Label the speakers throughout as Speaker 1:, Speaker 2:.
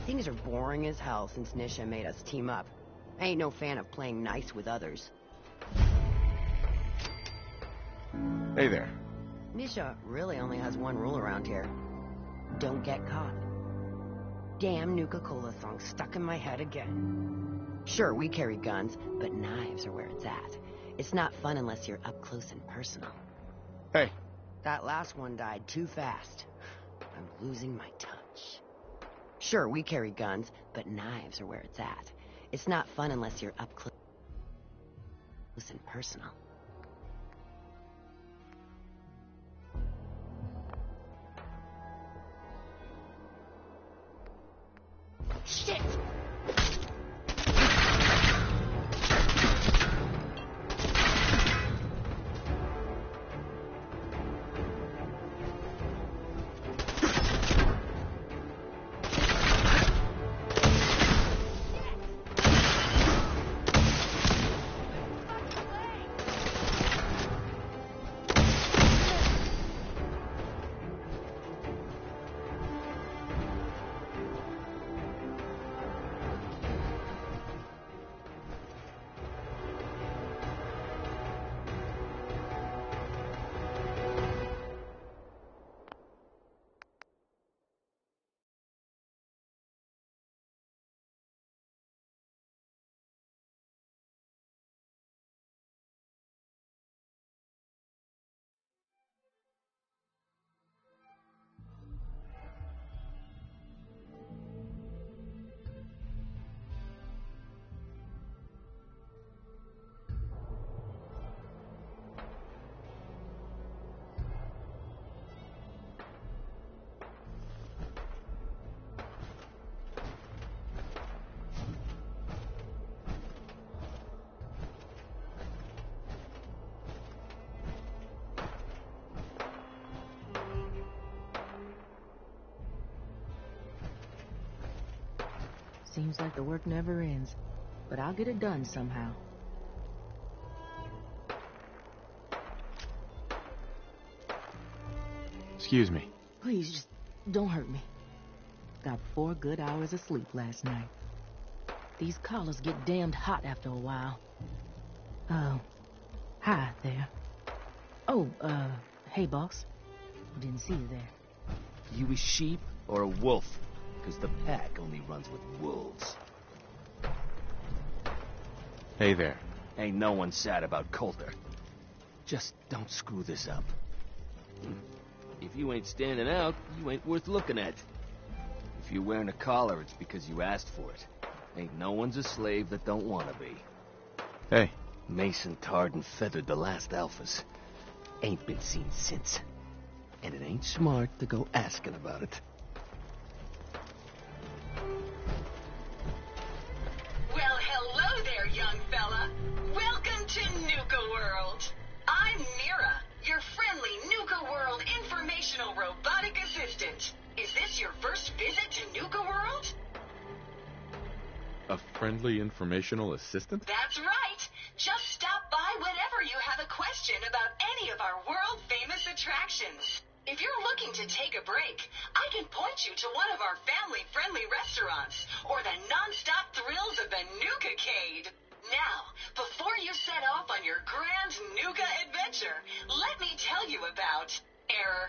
Speaker 1: Things are boring as hell since Nisha made us team up. I ain't no fan of playing nice with others.
Speaker 2: Hey there.
Speaker 1: Nisha really only has one rule around here. Don't get caught. Damn Nuka-Cola song stuck in my head again. Sure, we carry guns, but knives are where it's at. It's not fun unless you're up close and personal.
Speaker 2: Hey.
Speaker 1: That last one died too fast. I'm losing my touch. Sure, we carry guns, but knives are where it's at. It's not fun unless you're up close and personal. Shit!
Speaker 3: Seems like the work never ends, but I'll get it done somehow.
Speaker 2: Excuse me.
Speaker 3: Please, just don't hurt me. Got 4 good hours of sleep last night. These collars get damned hot after a while. Oh, hi there. Oh, hey, boss. Didn't see you there.
Speaker 4: You a sheep or a wolf? Because the pack only runs with wolves.
Speaker 2: Hey there.
Speaker 4: Ain't no one sad about Coulter. Just don't screw this up. If you ain't standing out, you ain't worth looking at. If you're wearing a collar, it's because you asked for it. Ain't no one's a slave that don't want to be.
Speaker 2: Hey.
Speaker 4: Mason tarred and feathered the last alphas. Ain't been seen since. And it ain't smart to go asking about it.
Speaker 5: Well, hello there, young fella. Welcome to Nuka World. I'm Mira, your friendly Nuka World informational robotic assistant. Is this your first visit to Nuka World?
Speaker 2: A friendly informational assistant?
Speaker 5: That's right. Just stop by whenever you have a question about any of our world-famous attractions. If you're looking to take a break, I can point you to one of our family-friendly restaurants, or the non-stop thrills of the Nuka-cade. Now, before you set off on your grand Nuka adventure, let me tell you about error,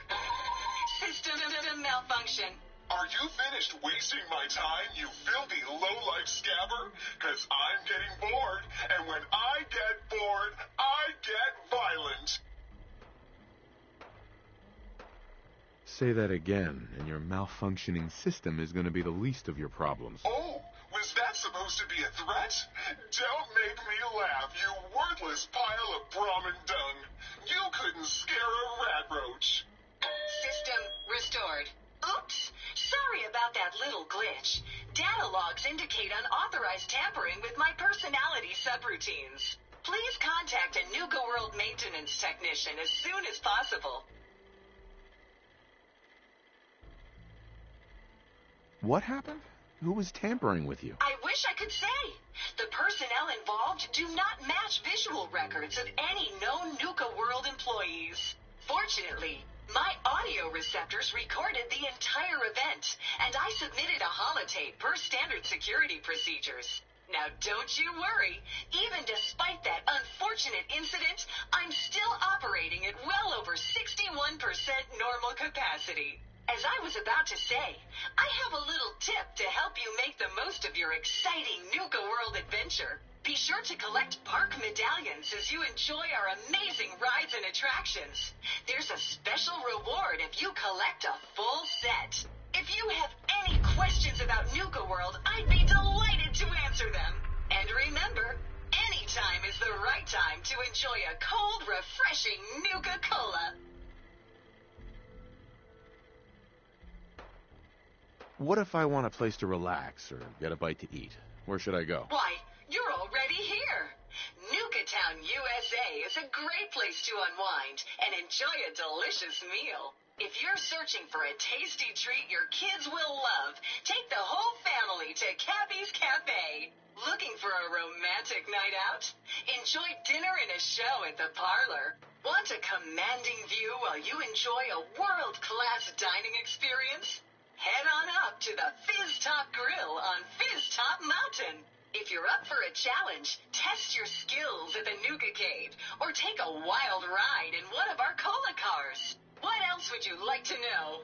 Speaker 5: system malfunction.
Speaker 6: Are you finished wasting my time, you filthy low-life scabber? 'Cause I'm getting bored, and when I get bored, I get violent.
Speaker 2: Say that again, and your malfunctioning system is going to be the least of your problems.
Speaker 6: Oh, was that supposed to be a threat? Don't make me laugh, you worthless pile of Brahmin dung. You couldn't scare a rat roach.
Speaker 5: System restored. Oops. Sorry about that little glitch. Data logs indicate unauthorized tampering with my personality subroutines. Please contact a Nuka World maintenance technician as soon as possible.
Speaker 2: What happened? Who was tampering with you?
Speaker 5: I wish I could say. The personnel involved do not match visual records of any known Nuka World employees. Fortunately, My audio receptors recorded the entire event, and I submitted a holotape per standard security procedures. Now, don't you worry. Even despite that unfortunate incident, I'm still operating at well over 61% normal capacity. As I was about to say, I have a little tip to help you make the most of your exciting Nuka World adventure. Be sure to collect park medallions as you enjoy our amazing rides and attractions. There's a special reward if you collect a full set. If you have any questions about Nuka World, I'd be delighted to answer them. And remember, any time is the right time to enjoy a cold, refreshing Nuka-Cola.
Speaker 2: What if I want a place to relax or get a bite to eat? Where should I go?
Speaker 5: Why, you're already here. Nuka Town, USA is a great place to unwind and enjoy a delicious meal. If you're searching for a tasty treat your kids will love, take the whole family to Cappy's Cafe. Looking for a romantic night out? Enjoy dinner and a show at the parlor. Want a commanding view while you enjoy a world-class dining experience? Head on up to the Fizz Top Grill on Fizz Top Mountain. If you're up for a challenge, test your skills at the Nuka-Cade or take a wild ride in one of our cola cars. What else would you like to know?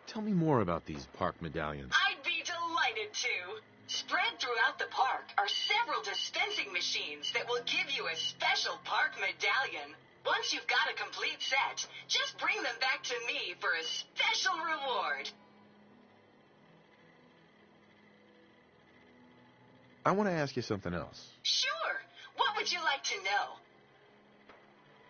Speaker 2: Tell me more about these park medallions.
Speaker 5: I'd be delighted to. Spread throughout the park are several dispensing machines that will give you a special park medallion. Once you've got a complete set, just bring them back to me for a special reward.
Speaker 2: I want to ask you something else.
Speaker 5: Sure. What would you like to know?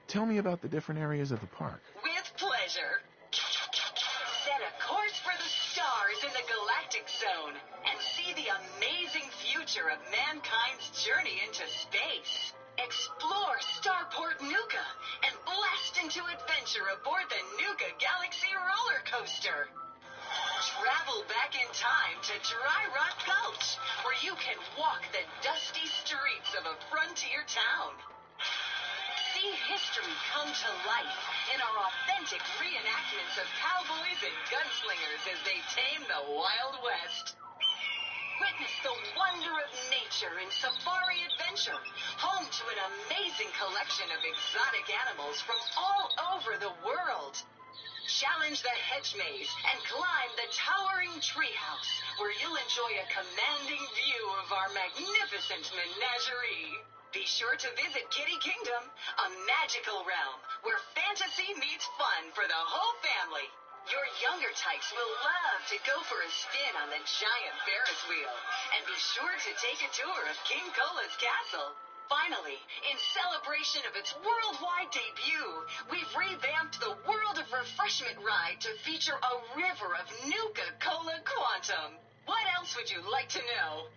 Speaker 2: Tell me about the different areas of the park.
Speaker 5: With pleasure. Set a course for the stars in the galactic zone and see the amazing future of mankind's journey into space. Explore Starport Nuka and blast into adventure aboard the Nuka Galaxy roller coaster. Travel back in time to Dry Rock Gulch, where you can walk the dusty streets of a frontier town. See history come to life in our authentic reenactments of cowboys and gunslingers as they tame the Wild West. Witness the wonder of nature in Safari Adventure, home to an amazing collection of exotic animals from all over the world. Challenge the hedge maze and climb the towering treehouse, where you'll enjoy a commanding view of our magnificent menagerie. Be sure to visit Kitty Kingdom, a magical realm where fantasy meets fun for the whole family. Your younger types will love to go for a spin on the giant Ferris wheel, and be sure to take a tour of King Cola's castle. Finally, in celebration of its worldwide debut, we've revamped the World of Refreshment ride to feature a river of Nuka-Cola Quantum. What else would you like to know?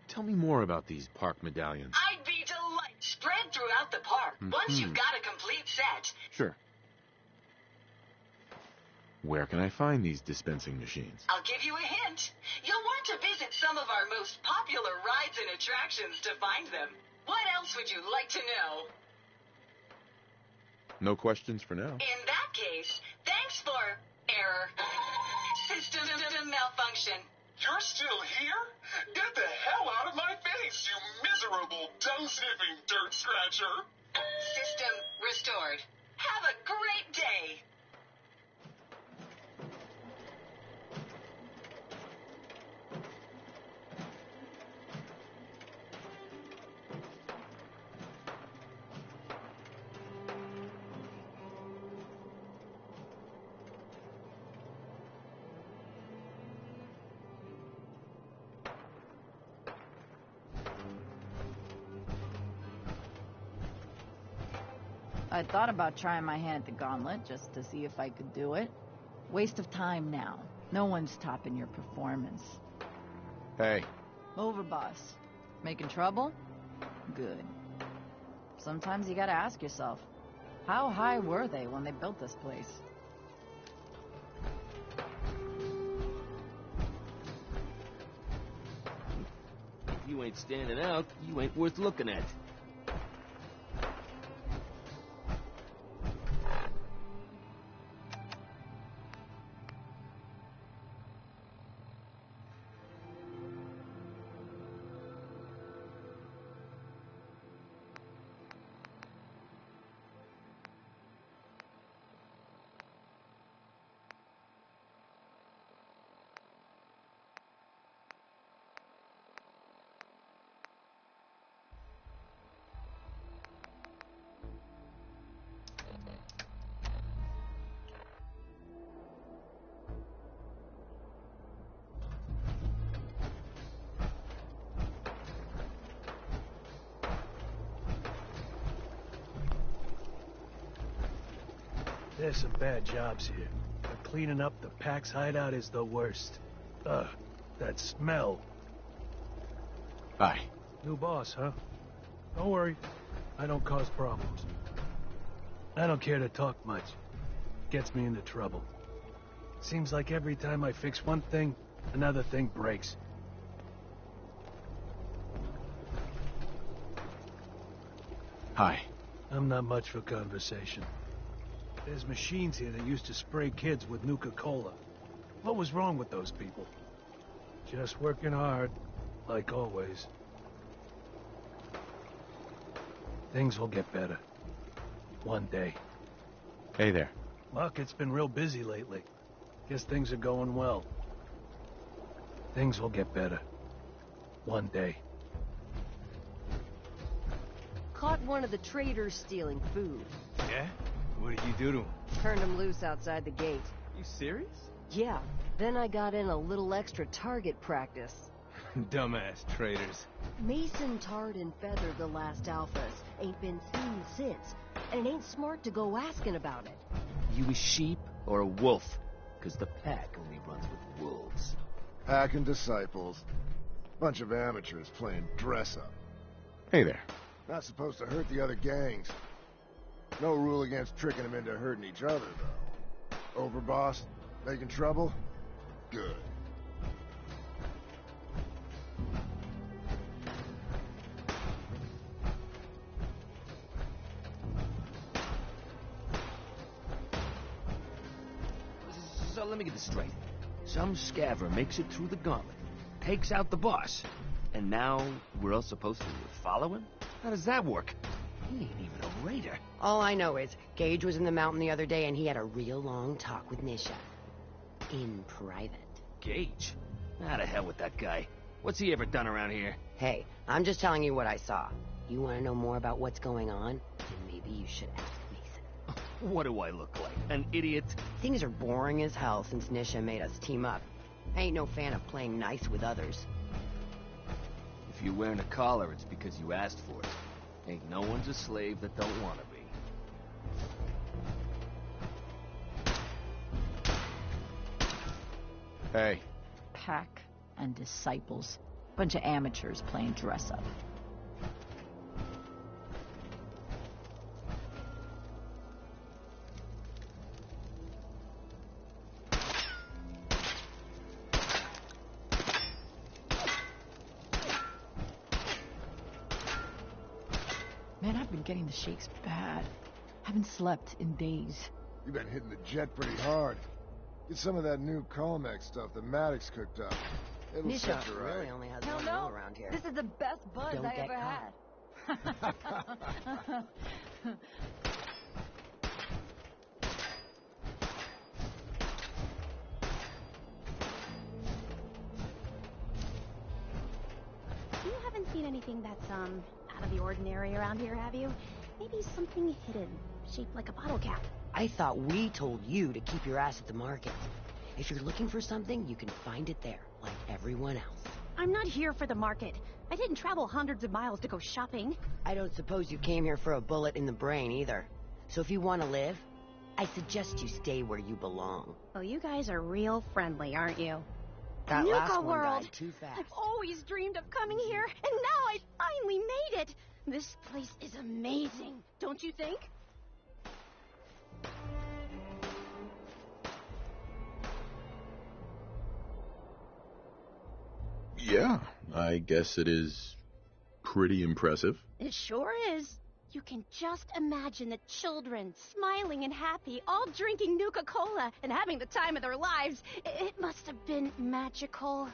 Speaker 2: Tell me more about these park medallions.
Speaker 5: I'd be delighted. Spread throughout the park. Once you've got a complete set.
Speaker 2: Sure. Where can I find these dispensing machines?
Speaker 5: I'll give you a hint. You'll want to visit some of our most popular rides and attractions to find them. What else would you like to know?
Speaker 2: No questions for now.
Speaker 5: In that case, thanks for error. System malfunction.
Speaker 6: You're still here? Get the hell out of my face, you miserable dung-sniffing dirt scratcher!
Speaker 5: System restored. Have a great day.
Speaker 7: I thought about trying my hand at the gauntlet just to see if I could do it. Waste of time now. No one's topping your performance.
Speaker 2: Hey.
Speaker 7: Over, boss. Making trouble? Good. Sometimes you gotta ask yourself, how high were they when they built this place?
Speaker 4: If you ain't standing out, you ain't worth looking at.
Speaker 8: There's some bad jobs here, but cleaning up the Pack's hideout is the worst. Ugh, that smell.
Speaker 2: Hi.
Speaker 8: New boss, huh? Don't worry, I don't cause problems. I don't care to talk much. Gets me into trouble. Seems like every time I fix one thing, another thing breaks.
Speaker 2: Hi.
Speaker 8: I'm not much for conversation. There's machines here that used to spray kids with Nuka Cola. What was wrong with those people? Just working hard, like always. Things will get better. One day.
Speaker 2: Hey there.
Speaker 8: Luck, it's been real busy lately. Guess things are going well. Things will get better. One day.
Speaker 9: Caught one of the traders stealing food.
Speaker 10: Yeah? What did you do to him?
Speaker 9: Turned him loose outside the gate.
Speaker 10: You serious?
Speaker 9: Yeah, then I got in a little extra target practice.
Speaker 10: Dumbass traders.
Speaker 9: Mason tarred and feathered the last alphas. Ain't been seen since. And it ain't smart to go asking about it.
Speaker 4: You a sheep or a wolf? Because the pack only runs with wolves.
Speaker 11: Pack and disciples. Bunch of amateurs playing dress-up.
Speaker 2: Hey there.
Speaker 11: Not supposed to hurt the other gangs. No rule against tricking them into hurting each other, though. Over, boss? Making trouble? Good.
Speaker 4: So let me get this straight. Some scaver makes it through the gauntlet, takes out the boss, and now we're all supposed to follow him? How does that work? He ain't even a raider.
Speaker 1: All I know is Gage was in the mountain the other day and he had a real long talk with Nisha. In private.
Speaker 4: Gage? How to hell with that guy. What's he ever done around here?
Speaker 1: Hey, I'm just telling you what I saw. You want to know more about what's going on? Then maybe you should ask Mason.
Speaker 4: What do I look like? An idiot?
Speaker 1: Things are boring as hell since Nisha made us team up. I ain't no fan of playing nice with others.
Speaker 4: If you're wearing a collar, it's because you asked for it. Ain't no one's a slave that don't want to be.
Speaker 2: Hey.
Speaker 7: Pack and disciples. Bunch of amateurs playing dress-up. Man, I've been getting the shakes bad. Haven't slept in days.
Speaker 11: You've been hitting the jet pretty hard. Get some of that new Colmex stuff that Maddox cooked up. It'll
Speaker 1: Nisha
Speaker 11: set you right.
Speaker 1: really only has
Speaker 9: Hell
Speaker 1: one
Speaker 9: no.
Speaker 1: rule around here.
Speaker 9: This is the best buzz
Speaker 1: Don't
Speaker 9: I
Speaker 1: get
Speaker 9: ever
Speaker 1: caught.
Speaker 9: had.
Speaker 12: You haven't seen anything that's, out of the ordinary around here, have you? Maybe something hidden, shaped like a bottle cap.
Speaker 1: I thought we told you to keep your ass at the market. If you're looking for something, you can find it there, like everyone else.
Speaker 12: I'm not here for the market. I didn't travel hundreds of miles to go shopping.
Speaker 1: I don't suppose you came here for a bullet in the brain either. So if you want to live, I suggest you stay where you belong.
Speaker 12: Oh, you guys are real friendly, aren't you?
Speaker 1: That
Speaker 12: Nuka
Speaker 1: last one
Speaker 12: World.
Speaker 1: died too fast.
Speaker 12: I've always dreamed of coming here, and now I finally made it. This place is amazing, don't you think?
Speaker 2: Yeah, I guess it is pretty impressive.
Speaker 12: It sure is. You can just imagine the children, smiling and happy, all drinking Nuka-Cola and having the time of their lives. It must have been magical.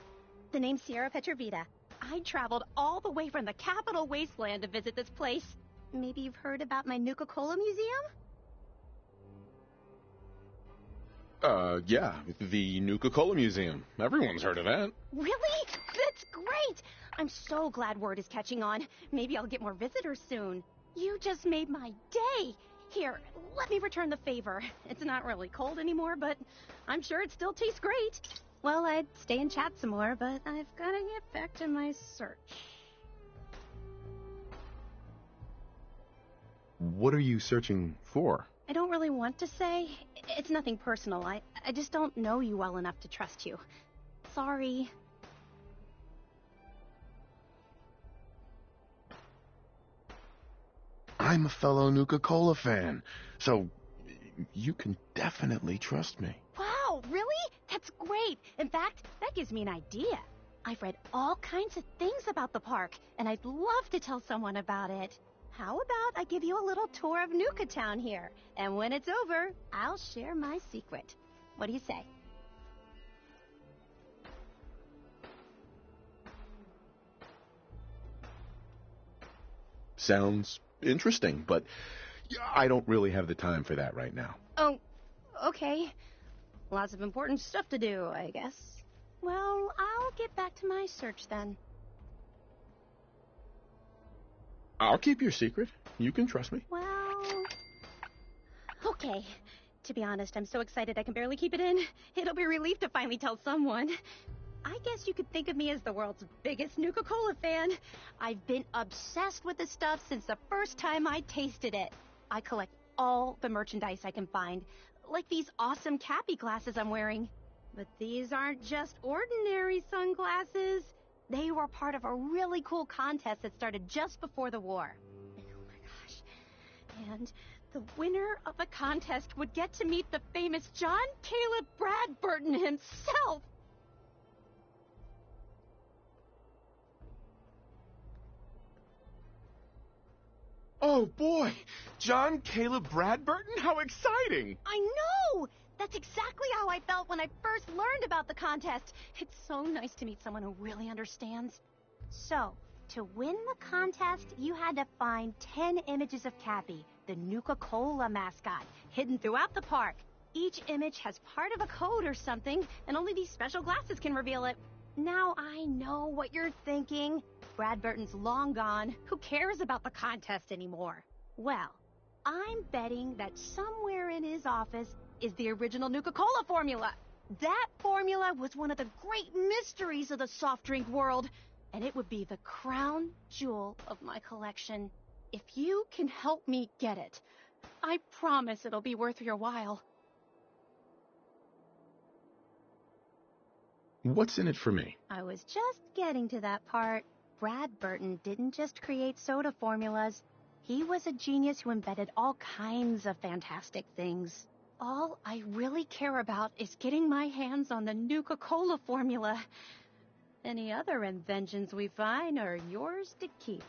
Speaker 12: The name's Sierra Petrovita. I traveled all the way from the capital wasteland to visit this place. Maybe you've heard about my Nuka-Cola museum?
Speaker 2: Yeah, the Nuka-Cola Museum. Everyone's heard of that.
Speaker 12: Really? That's great! I'm so glad word is catching on. Maybe I'll get more visitors soon. You just made my day! Here, let me return the favor. It's not really cold anymore, but I'm sure it still tastes great. Well, I'd stay and chat some more, but I've gotta get back to my search.
Speaker 2: What are you searching for?
Speaker 12: I don't really want to say. It's nothing personal. I just don't know you well enough to trust you. Sorry.
Speaker 11: I'm a fellow Nuka-Cola fan, so you can definitely trust me.
Speaker 12: Wow, really? That's great. In fact, that gives me an idea. I've read all kinds of things about the park, and I'd love to tell someone about it. How about I give you a little tour of Nuka Town here, and when it's over, I'll share my secret. What do you say?
Speaker 2: Sounds interesting, but I don't really have the time for that right now.
Speaker 12: Oh, okay. Lots of important stuff to do, I guess. Well, I'll get back to my search then.
Speaker 2: I'll keep your secret. You can trust me.
Speaker 12: Well... Okay. To be honest, I'm so excited I can barely keep it in. It'll be a relief to finally tell someone. I guess you could think of me as the world's biggest Nuka-Cola fan. I've been obsessed with the stuff since the first time I tasted it. I collect all the merchandise I can find, like these awesome Cappy glasses I'm wearing. But these aren't just ordinary sunglasses. They were part of a really cool contest that started just before the war. Oh my gosh. And the winner of the contest would get to meet the famous John Caleb Bradburton himself.
Speaker 2: Oh boy! John Caleb Bradburton? How exciting!
Speaker 12: I know! That's exactly how I felt when I first learned about the contest. It's so nice to meet someone who really understands. So, to win the contest, you had to find 10 images of Cappy, the Nuka-Cola mascot, hidden throughout the park. Each image has part of a code or something, and only these special glasses can reveal it. Now I know what you're thinking. Bradburton's long gone. Who cares about the contest anymore? Well, I'm betting that somewhere in his office is the original Nuka-Cola formula. That formula was one of the great mysteries of the soft drink world, and it would be the crown jewel of my collection. If you can help me get it, I promise it'll be worth your while.
Speaker 2: What's in it for me?
Speaker 12: I was just getting to that part. Bradburton didn't just create soda formulas. He was a genius who invented all kinds of fantastic things. All I really care about is getting my hands on the Nuka-Cola formula. Any other inventions we find are yours to keep.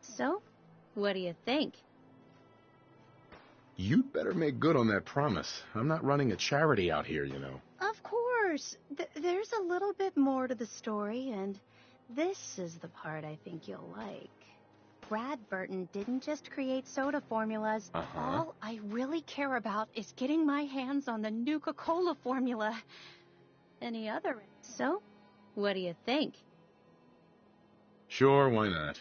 Speaker 12: So, what do you think?
Speaker 2: You'd better make good on that promise. I'm not running a charity out here, you know.
Speaker 12: Of course. There's a little bit more to the story, and this is the part I think you'll like. Bradburton didn't just create soda formulas. All I really care about is getting my hands on the Nuka-Cola formula. Any other? So, what do you think?
Speaker 2: Sure, why not?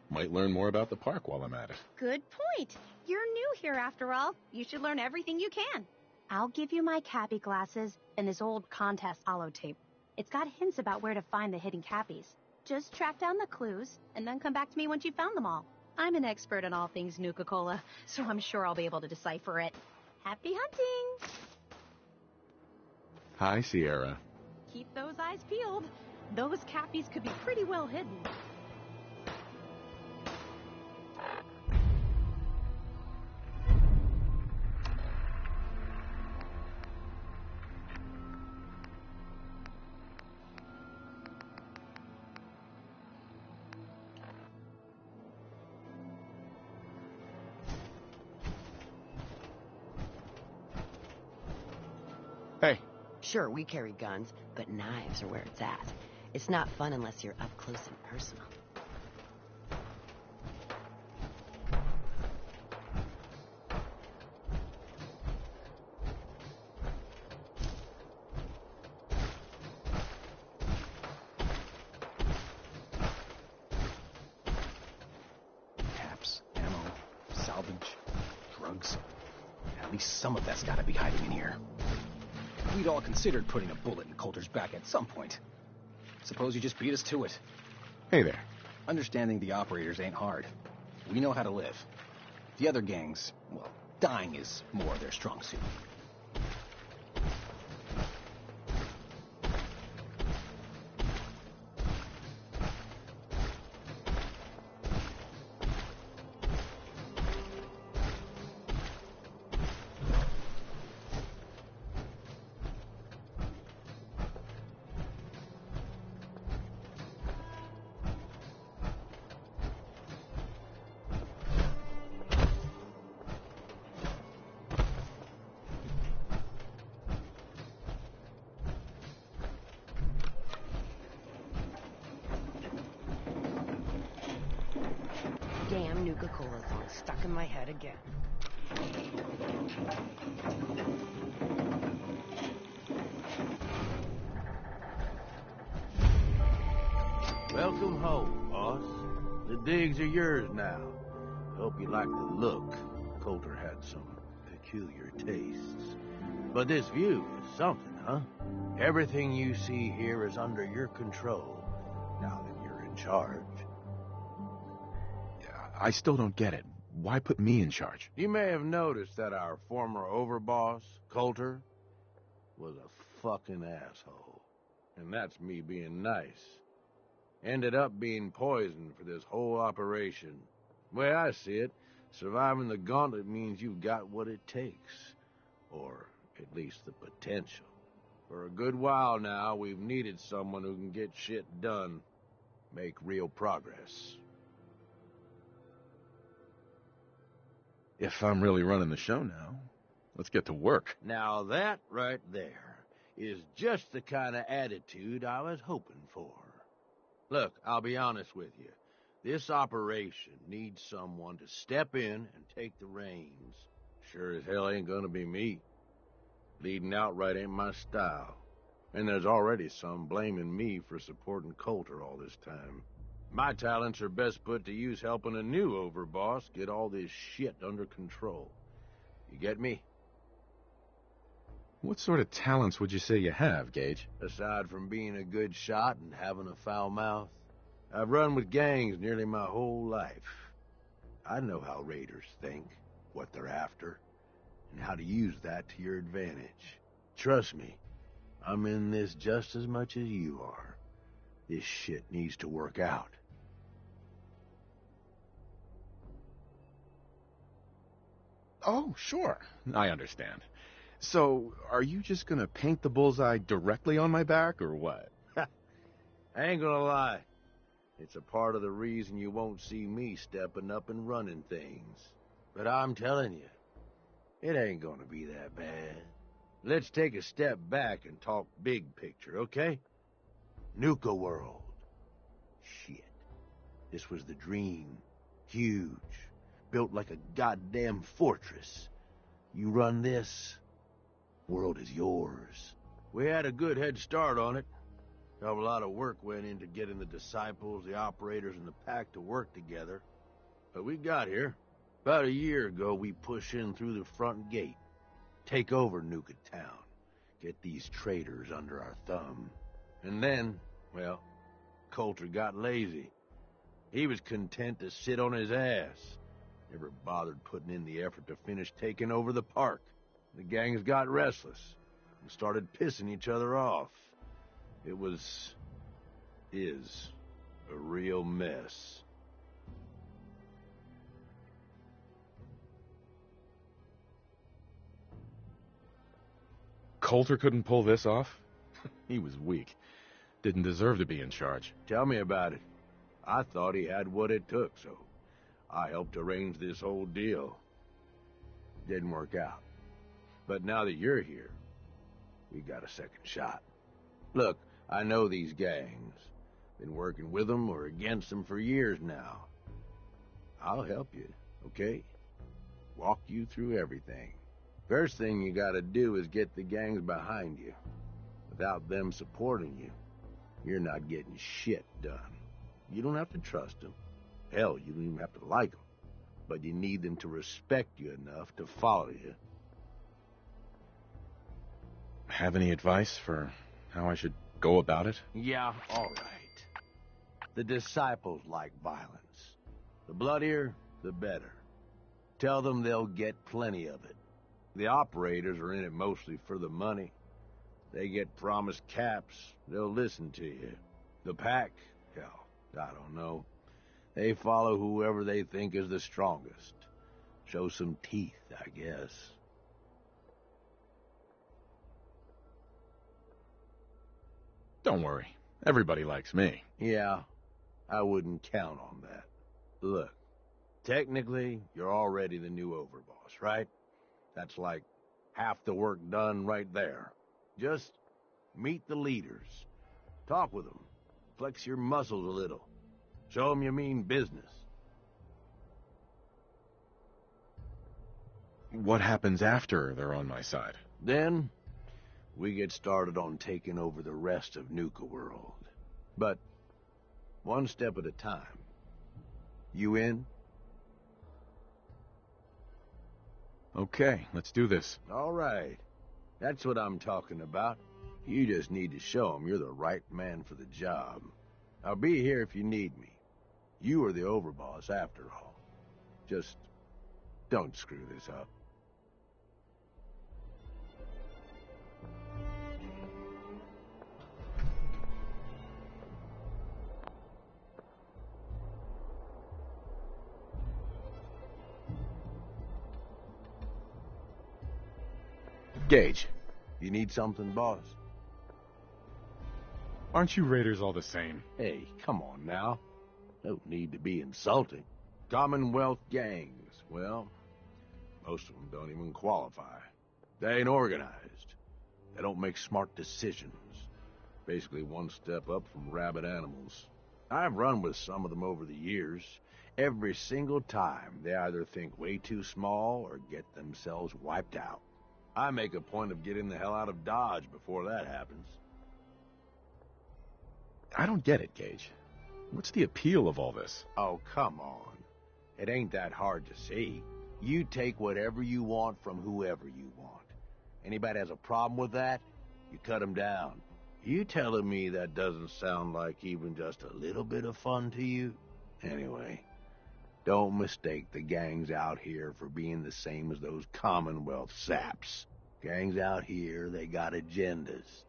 Speaker 2: Might learn more about the park while I'm at it.
Speaker 12: Good point. You're new here after all. You should learn everything you can. I'll give you my Cappy glasses and this old contest holotape. It's got hints about where to find the hidden Cappies. Just track down the clues, and then come back to me once you've found them all. I'm an expert in all things Nuka-Cola, so I'm sure I'll be able to decipher it. Happy hunting!
Speaker 2: Hi, Sierra.
Speaker 12: Keep those eyes peeled. Those Cappies could be pretty well hidden.
Speaker 2: Hey.
Speaker 1: Sure, we carry guns, but knives are where it's at. It's not fun unless you're up close and personal.
Speaker 13: Caps, ammo, salvage, drugs. At least some of that's gotta be hiding in here. We'd all considered putting a bullet in Coulter's back at some point. Suppose you just beat us to it.
Speaker 2: Hey there.
Speaker 13: Understanding the operators ain't hard. We know how to live. The other gangs, well, Dying is more their strong suit.
Speaker 1: Damn Nuka-Cola song stuck in my head again.
Speaker 14: Welcome home, boss. The digs are yours now. Hope you like the look. Coulter had some peculiar tastes. But this view is something, huh? Everything you see here is under your control, now that you're in charge.
Speaker 2: I still don't get it. Why put me in charge?
Speaker 14: You may have noticed that our former overboss, Coulter, was a fucking asshole. And that's me being nice. Ended up being poisoned for this whole operation. The way I see it, surviving the gauntlet means you've got what it takes. Or at least the potential. For a good while now, we've needed someone who can get shit done. Make real progress.
Speaker 2: If I'm really running the show now, let's get to work.
Speaker 14: Now that right there is just the kind of attitude I was hoping for. Look, I'll be honest with you. This operation needs someone to step in and take the reins. Sure as hell ain't gonna be me. Leading outright ain't my style. And there's already some blaming me for supporting Coulter all this time. My talents are best put to use helping a new overboss get all this shit under control. You get me?
Speaker 2: What sort of talents would you say you have, Gage?
Speaker 14: Aside from being a good shot and having a foul mouth, I've run with gangs nearly my whole life. I know how raiders think, what they're after, and how to use that to your advantage. Trust me, I'm in this just as much as you are. This shit needs to work out.
Speaker 2: Oh, sure. I understand. So, are you just gonna paint the bullseye directly on my back, or what?
Speaker 14: I ain't gonna lie. It's a part of the reason you won't see me stepping up and running things. But I'm telling you, it ain't gonna be that bad. Let's take a step back and talk big picture, okay? Nuka world. Shit. This was the dream. Huge. Built like a goddamn fortress. You run this, world is yours. We had a good head start on it. A lot of work went into getting the disciples, the operators, and the pack to work together. But we got here. About a year ago, we push in through the front gate. Take over Nuka Town. Get these traitors under our thumb. And then, well, Coulter got lazy. He was content to sit on his ass. Never bothered putting in the effort to finish taking over the park. The gangs got restless and started pissing each other off. It is a real mess.
Speaker 2: Coulter couldn't pull this off? He was weak. Didn't deserve to be in charge.
Speaker 14: Tell me about it. I thought he had what it took, so I helped arrange this whole deal. Didn't work out. But now that you're here, we got a second shot. Look, I know these gangs. Been working with them or against them for years now. I'll help you, okay? Walk you through everything. First thing you gotta do is get the gangs behind you. Without them supporting you, you're not getting shit done. You don't have to trust them. Hell, you don't even have to like them. But you need them to respect you enough to follow you.
Speaker 2: Have any advice for how I should go about it?
Speaker 14: Yeah, all right. The disciples like violence. The bloodier, the better. Tell them they'll get plenty of it. The operators are in it mostly for the money. They get promised caps, they'll listen to you. The pack, hell, I don't know. They follow whoever they think is the strongest. Show some teeth, I guess.
Speaker 2: Don't worry. Everybody likes me.
Speaker 14: Yeah, I wouldn't count on that. Look, technically, you're already the new overboss, right? That's like half the work done right there. Just meet the leaders. Talk with them. Flex your muscles a little. Show them you mean business.
Speaker 2: What happens after they're on my side?
Speaker 14: Then, we get started on taking over the rest of Nuka World. But, one step at a time. You in?
Speaker 2: Okay, let's do this.
Speaker 14: All right. That's what I'm talking about. You just need to show them you're the right man for the job. I'll be here if you need me. You are the overboss after all. Just don't screw this up.
Speaker 2: Gage,
Speaker 14: You need something, boss?
Speaker 2: aren't you raiders all the same?
Speaker 14: Hey, come on now. No need to be insulting. Commonwealth gangs, well, most of them don't even qualify. They ain't organized. They don't make smart decisions. Basically one step up from rabid animals. I've run with some of them over the years. Every single time, they either think way too small or get themselves wiped out. I make a point of getting the hell out of Dodge before that happens.
Speaker 2: I don't get it, Gage. What's the appeal of all this?
Speaker 14: Oh, come on. It ain't that hard to see. You take whatever you want from whoever you want. Anybody has a problem with that, you cut them down. You telling me that doesn't sound like even just a little bit of fun to you? Anyway, don't mistake the gangs out here for being the same as those Commonwealth saps. Gangs out here, they got agendas,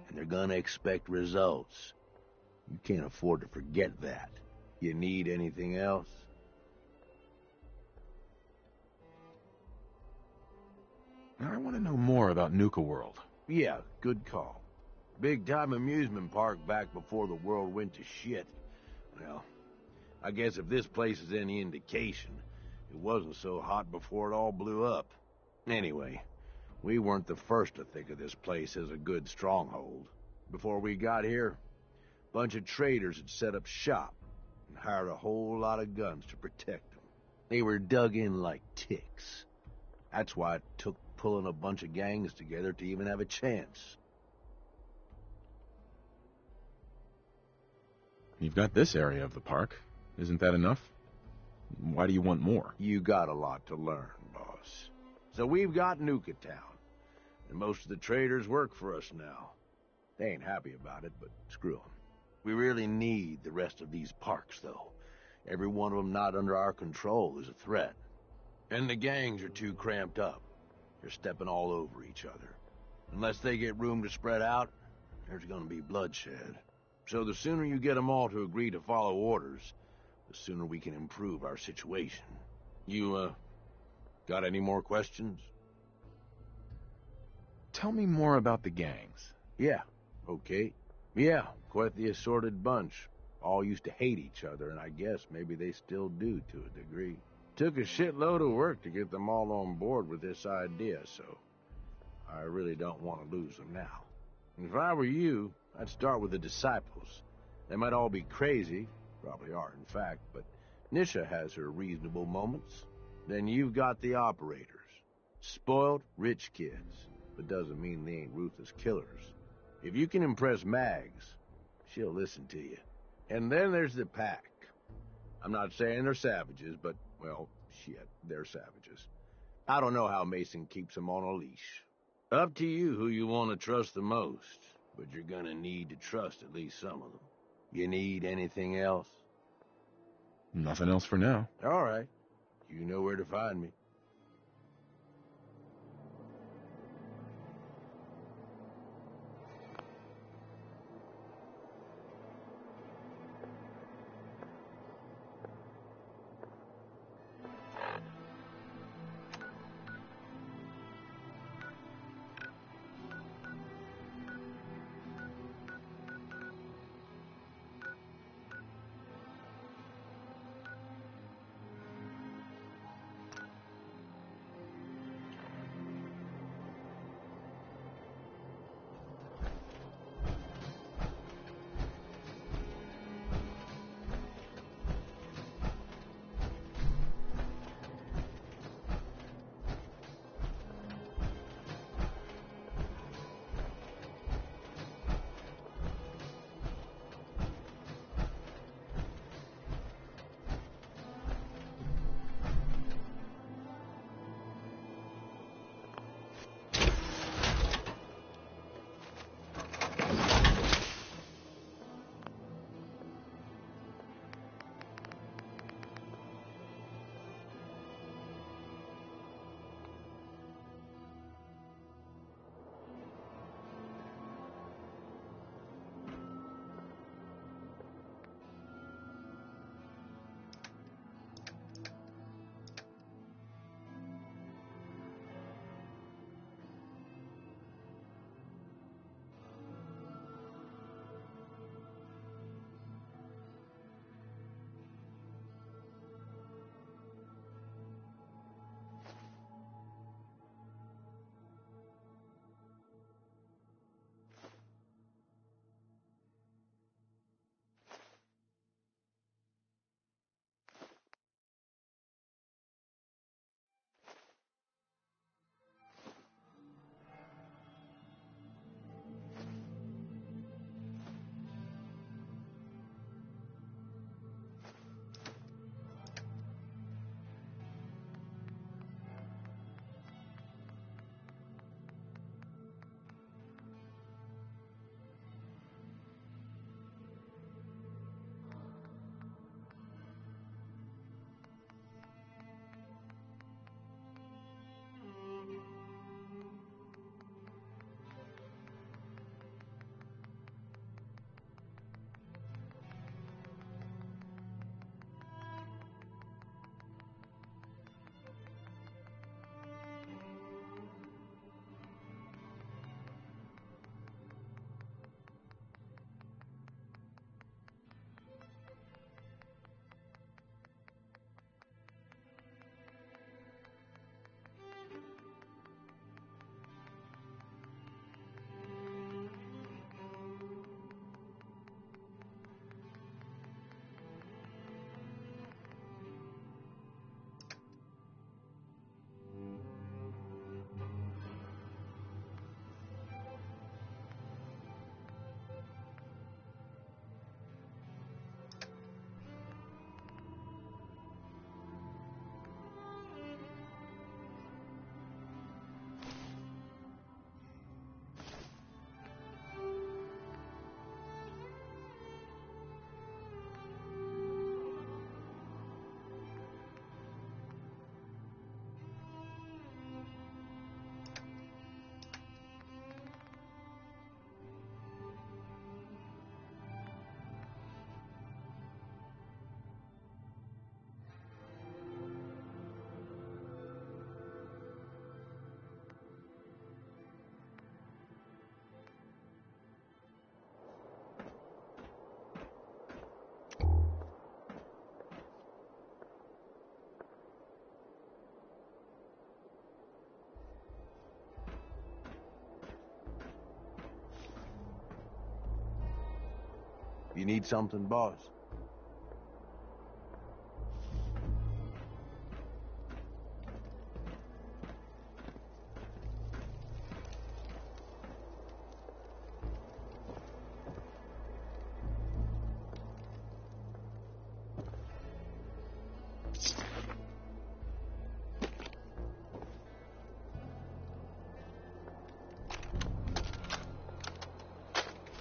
Speaker 14: and they're gonna expect results. You can't afford to forget that. You need anything else?
Speaker 2: I want to know more about Nuka World.
Speaker 14: Yeah, good call. Big-time amusement park back before the world went to shit. Well, I guess if this place is any indication, it wasn't so hot before it all blew up. Anyway, we weren't the first to think of this place as a good stronghold. Before we got here, a bunch of traders had set up shop and hired a whole lot of guns to protect them. They were dug in like ticks. That's why it took pulling a bunch of gangs together to even have a chance.
Speaker 2: You've got this area of the park. Isn't that enough? Why do you want more?
Speaker 14: You got a lot to learn, boss. So we've got Nuka Town, and most of the traders work for us now. They ain't happy about it, but screw them. We really need the rest of these parks, though. Every one of them not under our control is a threat. And the gangs are too cramped up. They're stepping all over each other. Unless they get room to spread out, there's gonna be bloodshed. So the sooner you get them all to agree to follow orders, the sooner we can improve our situation. You, got any more questions?
Speaker 2: Tell me more about the gangs.
Speaker 14: Yeah, okay. Yeah, quite the assorted bunch. All used to hate each other, and I guess maybe they still do to a degree. Took a shitload of work to get them all on board with this idea, so I really don't want to lose them now. If I were you, I'd start with the disciples. They might all be crazy, probably are in fact, but Nisha has her reasonable moments. Then you've got the operators. Spoiled, rich kids, but doesn't mean they ain't ruthless killers. If you can impress Mags, she'll listen to you. And then there's the pack. I'm not saying they're savages, but, well, shit, they're savages. I don't know how Mason keeps them on a leash. Up to you who you want to trust the most, but you're gonna need to trust at least some of them. You need anything else?
Speaker 2: Nothing else for now.
Speaker 14: All right. You know where to find me. You need something, boss?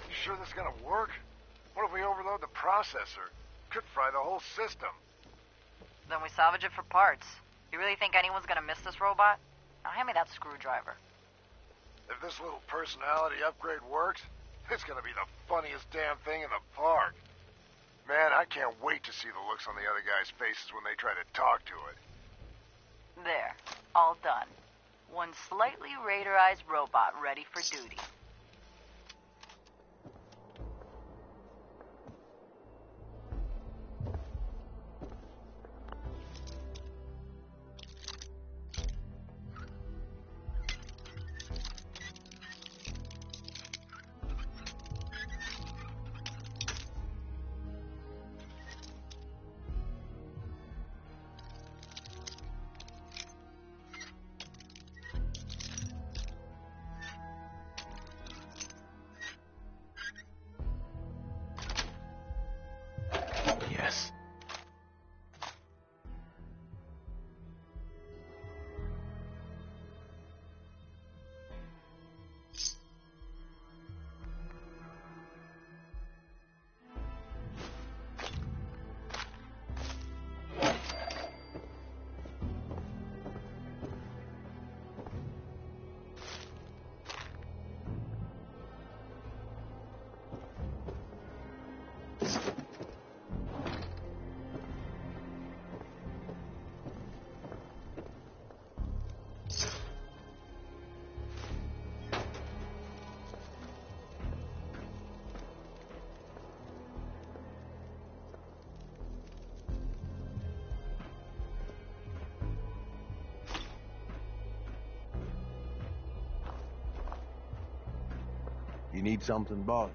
Speaker 11: You sure this is gonna work? What if we overload the processor? Could fry the whole system.
Speaker 7: Then we salvage it for parts. You really think anyone's gonna miss this robot? Now hand me that screwdriver.
Speaker 11: If this little personality upgrade works, it's gonna be the funniest damn thing in the park. Man, I can't wait to see the looks on the other guys' faces when they try to talk to it.
Speaker 7: There. All done. One slightly radarized robot ready for duty.
Speaker 13: Yes.
Speaker 14: You need something, boss?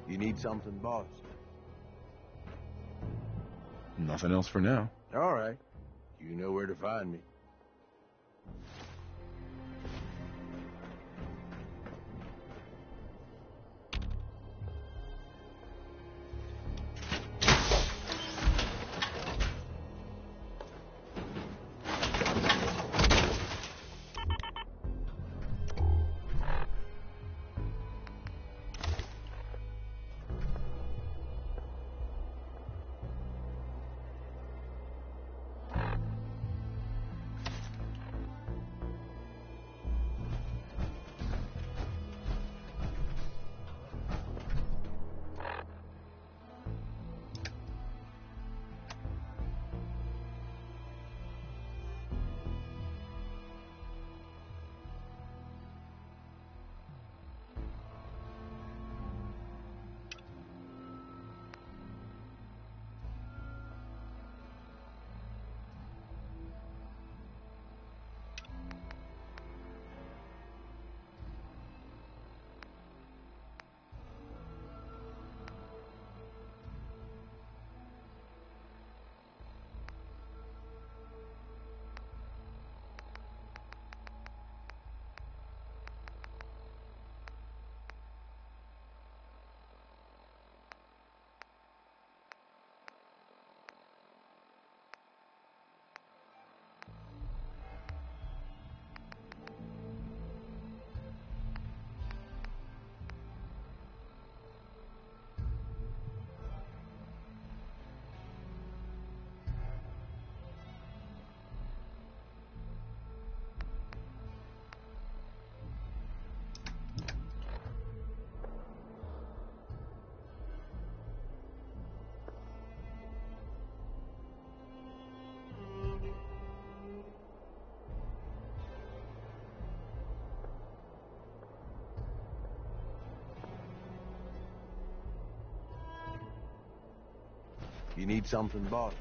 Speaker 14: You need something, boss?
Speaker 2: Nothing else for now.
Speaker 14: All right. You know where to find me. You need something, boss?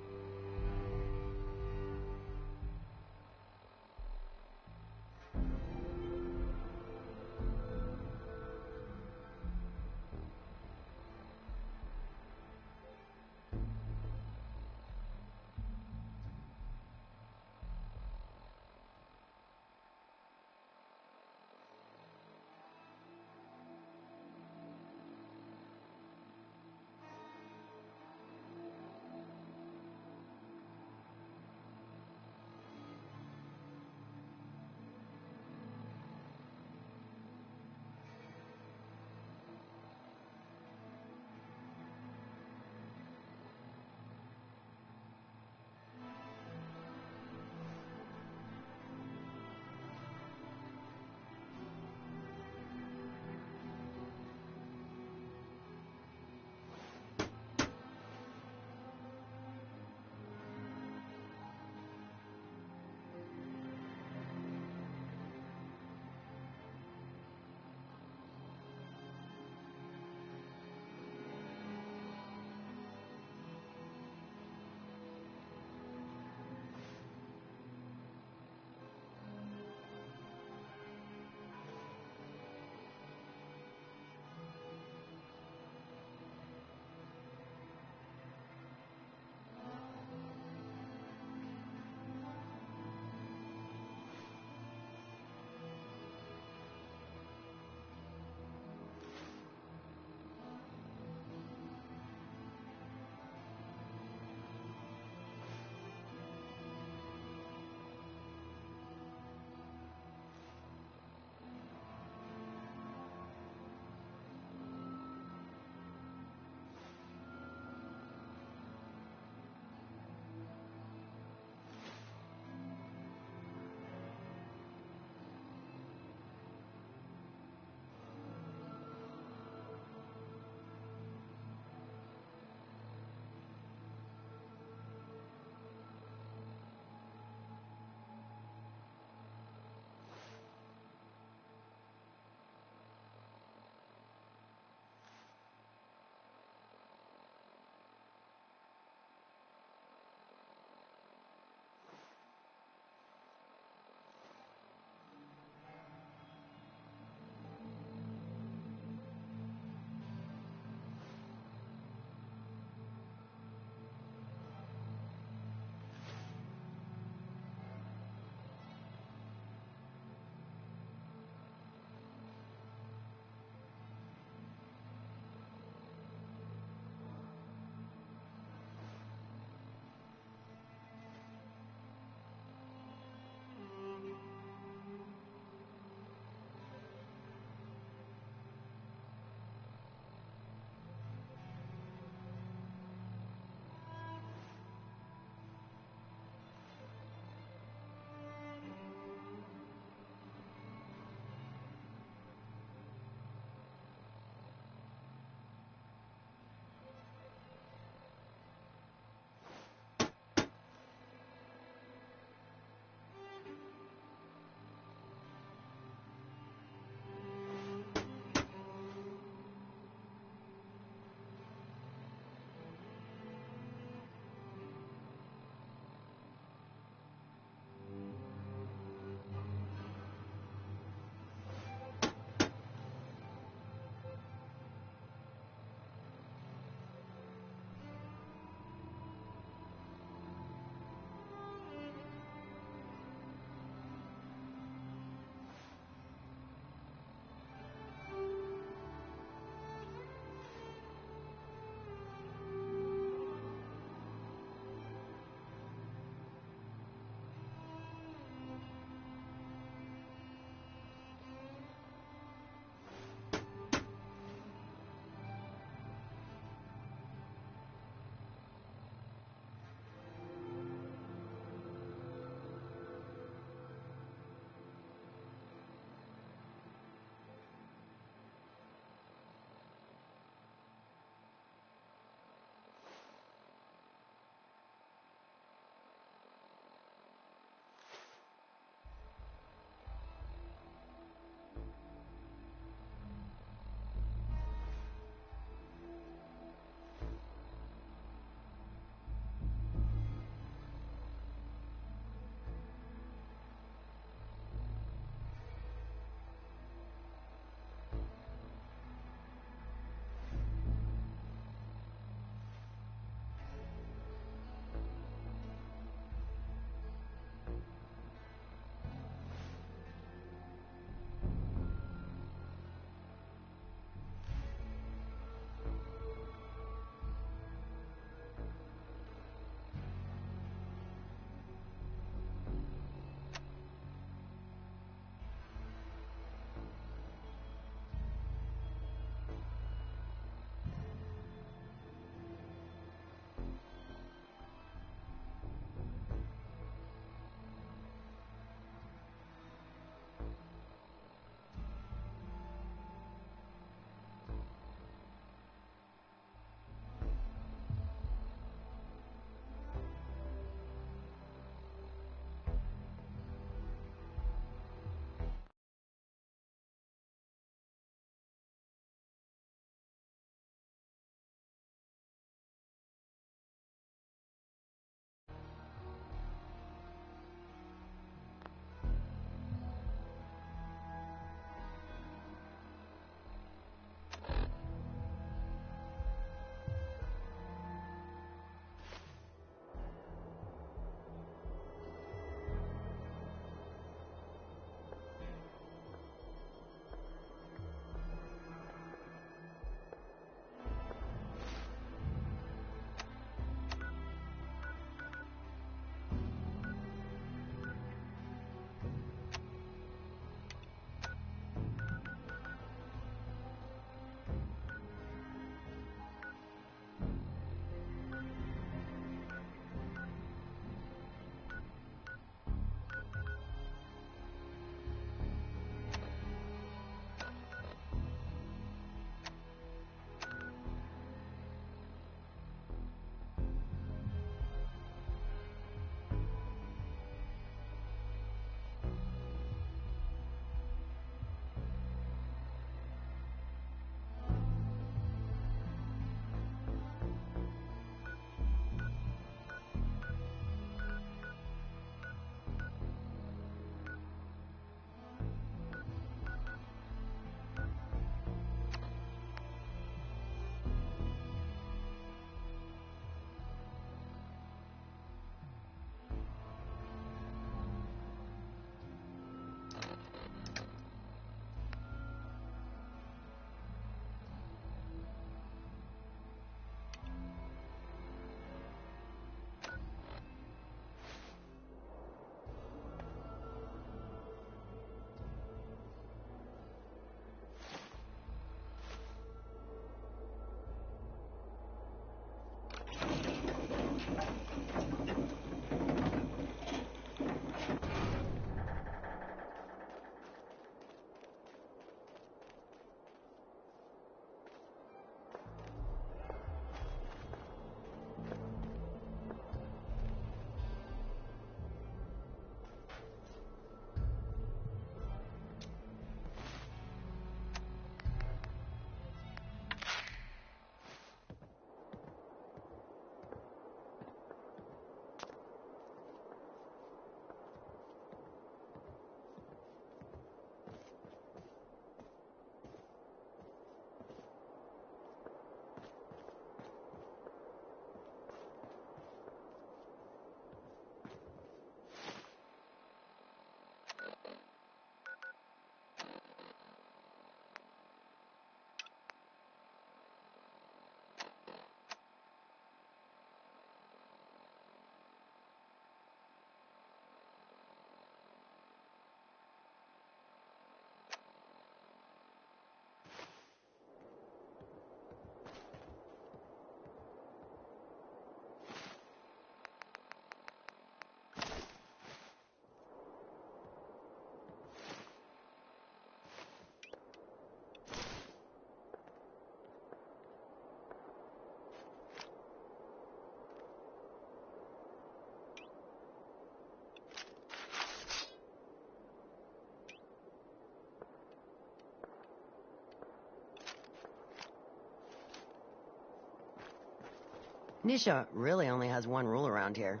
Speaker 1: Nisha really only has one rule around here.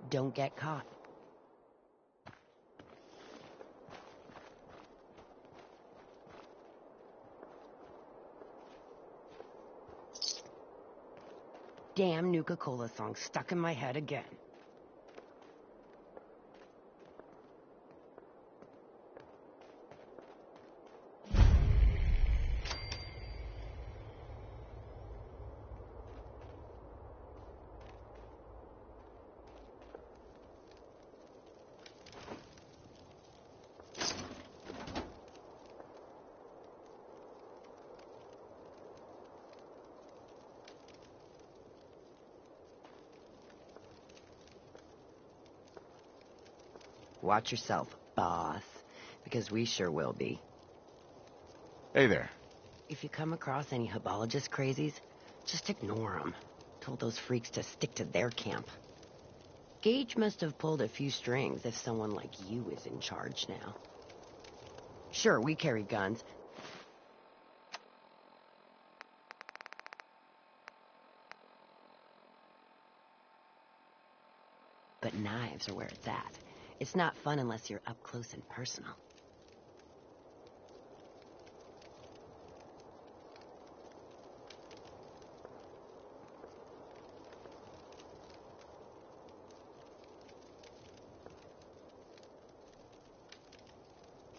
Speaker 1: Don't get caught. Damn Nuka-Cola song stuck in my head again. Watch yourself, boss, because we sure will be.
Speaker 2: Hey there.
Speaker 1: If you come across any hebologist crazies, just ignore them. Told those freaks to stick to their camp. Gage must have pulled a few strings if someone like you is in charge now. Sure, we carry guns, but knives are where it's at. It's not fun unless you're up close and personal.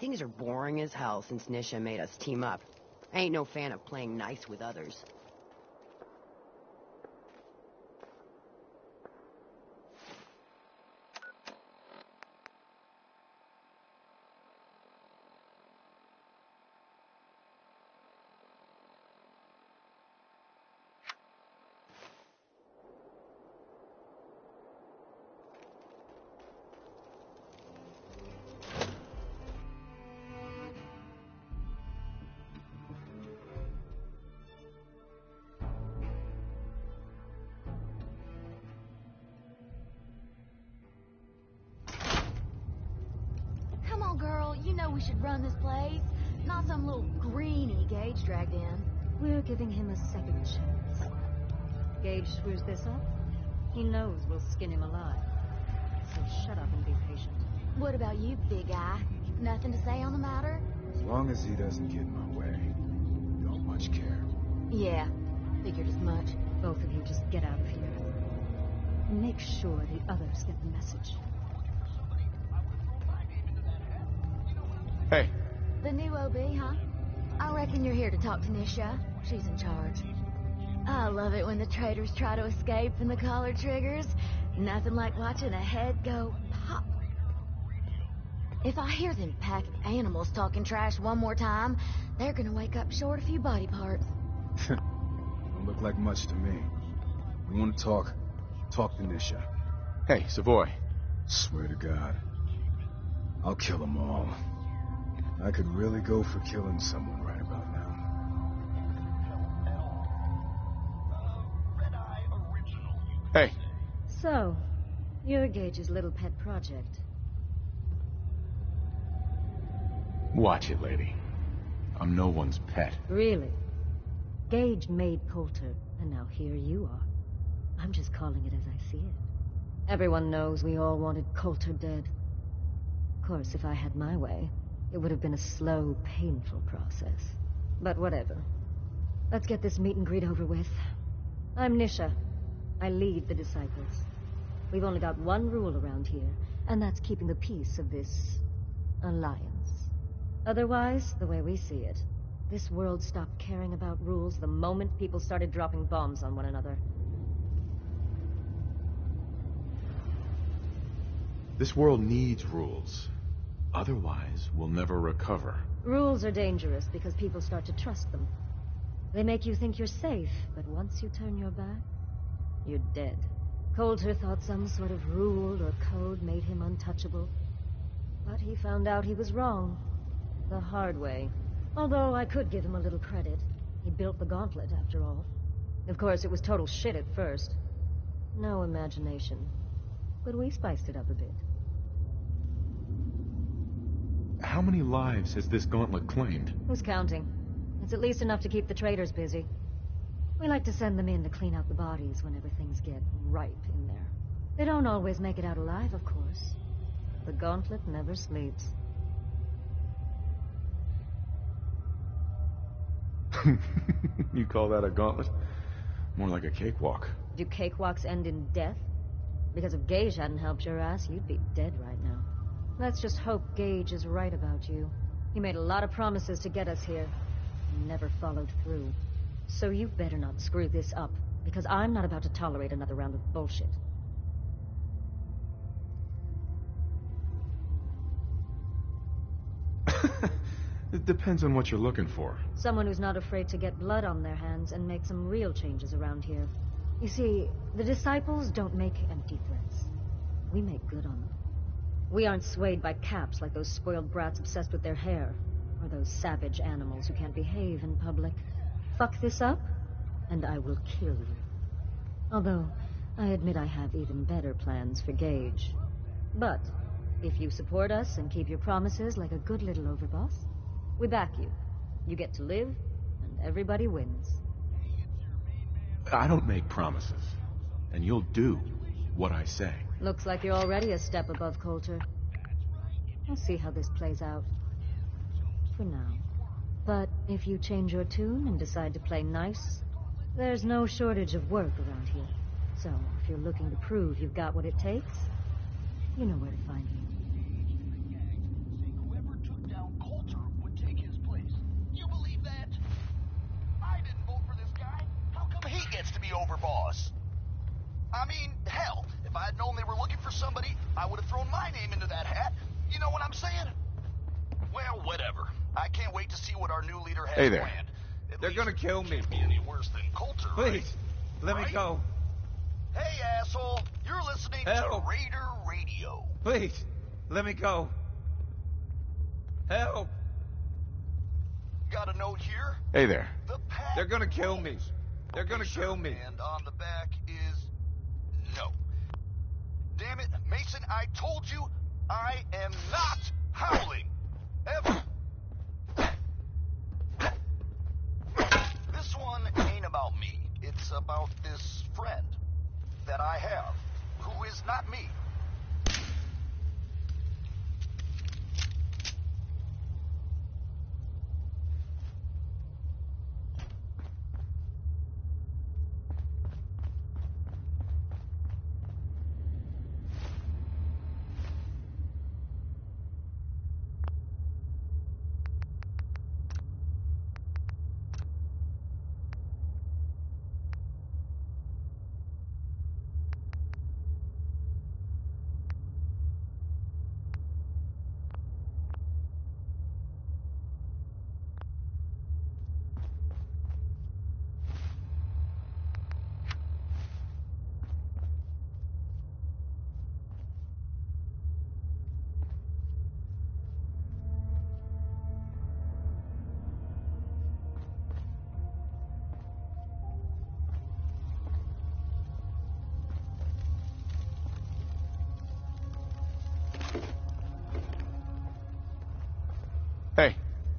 Speaker 1: Things are boring as hell since Nisha made us team up. I ain't no fan of playing nice with others.
Speaker 15: Come on, girl. You know we should run this place. Not some little greenie Gage dragged in.
Speaker 9: We're giving him a second chance. Gage screws this up, he knows we'll skin him alive. So shut up and be patient.
Speaker 15: What about you, big guy? Nothing to say on the matter?
Speaker 16: As long as he doesn't get in my way, don't much care.
Speaker 15: Yeah, figured as much.
Speaker 9: Both of you just get out of here. Make sure the others get the message.
Speaker 2: Hey.
Speaker 15: The new OB, huh? I reckon you're here to talk to Nisha. She's in charge. I love it when the traitors try to escape and the collar triggers. Nothing like watching a head go pop. If I hear them pack of animals talking trash one more time, they're gonna wake up short a few body parts.
Speaker 16: Don't look like much to me. You want to talk? Talk to Nisha.
Speaker 2: Hey, Savoy.
Speaker 16: Swear to God, I'll kill them all. I could really go for killing someone right about now.
Speaker 2: Hey.
Speaker 9: So, you're Gage's little pet project.
Speaker 2: Watch it, lady. I'm no one's pet.
Speaker 9: Really? Gage made Coulter, and now here you are. I'm just calling it as I see it. Everyone knows we all wanted Coulter dead. Of course, if I had my way, it would have been a slow, painful process. But whatever. Let's get this meet and greet over with. I'm Nisha. I lead the Disciples. We've only got one rule around here, and that's keeping the peace of this alliance. Otherwise, the way we see it, this world stopped caring about rules the moment people started dropping bombs on one another.
Speaker 2: This world needs rules. Otherwise, we'll never recover.
Speaker 9: Rules are dangerous because people start to trust them. They make you think you're safe, but once you turn your back, you're dead. Coulter thought some sort of rule or code made him untouchable. But he found out he was wrong. The hard way. Although I could give him a little credit. He built the gauntlet, after all. Of course, it was total shit at first. No imagination. But we spiced it up a bit.
Speaker 2: How many lives has this gauntlet claimed?
Speaker 9: Who's counting? It's at least enough to keep the traders busy. We like to send them in to clean out the bodies whenever things get ripe in there. They don't always make it out alive, of course. The gauntlet never sleeps.
Speaker 2: You call that a gauntlet? More like a cakewalk.
Speaker 9: Do cakewalks end in death? Because if Gage hadn't helped your ass, you'd be dead right now. Let's just hope Gage is right about you. He made a lot of promises to get us here. And never followed through. So you better not screw this up, because I'm not about to tolerate another round of bullshit.
Speaker 2: It depends on what you're looking for.
Speaker 9: Someone who's not afraid to get blood on their hands and make some real changes around here. You see, the Disciples don't make empty threats. We make good on them. We aren't swayed by caps like those spoiled brats obsessed with their hair, or those savage animals who can't behave in public. Fuck this up, and I will kill you. Although, I admit I have even better plans for Gage. But, if you support us and keep your promises like a good little overboss, we back you. You get to live, and everybody wins.
Speaker 2: I don't make promises, and you'll do what I say.
Speaker 9: Looks like you're already a step above Coulter. We'll see how this plays out. For now. But if you change your tune and decide to play nice, there's no shortage of work around here. So, if you're looking to prove you've got what it takes, you know where to find me.
Speaker 17: Whoever took down Coulter would take his place. You believe that? I didn't vote for this guy. How come he gets to be overboss? I mean, hell, if I had known they were looking for somebody, I would have thrown my name into that hat. You know what I'm saying? Well, whatever. I can't wait to see what our new leader has
Speaker 2: Hey there.
Speaker 17: planned.
Speaker 10: They're gonna kill me.
Speaker 17: Can't be any worse than Coulter,
Speaker 10: Please,
Speaker 17: right?
Speaker 10: let me go.
Speaker 17: Hey, asshole. You're listening to
Speaker 10: Help.
Speaker 17: Raider Radio.
Speaker 10: Please, let me go. Help.
Speaker 17: Got a note here?
Speaker 2: Hey there.
Speaker 17: The pack
Speaker 10: They're gonna kill me.
Speaker 17: rules.
Speaker 10: They're gonna
Speaker 17: Okay,
Speaker 10: kill
Speaker 17: sir.
Speaker 10: me.
Speaker 17: And on the back is no. Damn it, Mason, I told you I am not howling. Ever. This one ain't about me. It's about this friend that I have, who is not me.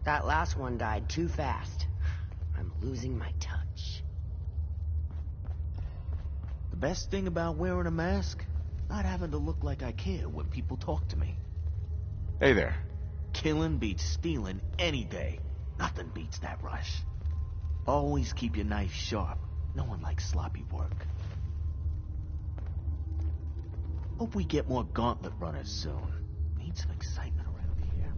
Speaker 1: That last one died too fast. I'm losing my touch.
Speaker 4: The best thing about wearing a mask? Not having to look like I care when people talk to me.
Speaker 2: Hey there.
Speaker 4: Killing beats stealing any day. Nothing beats that rush. Always keep your knife sharp. No one likes sloppy work. Hope we get more gauntlet runners soon. Need some excitement around here.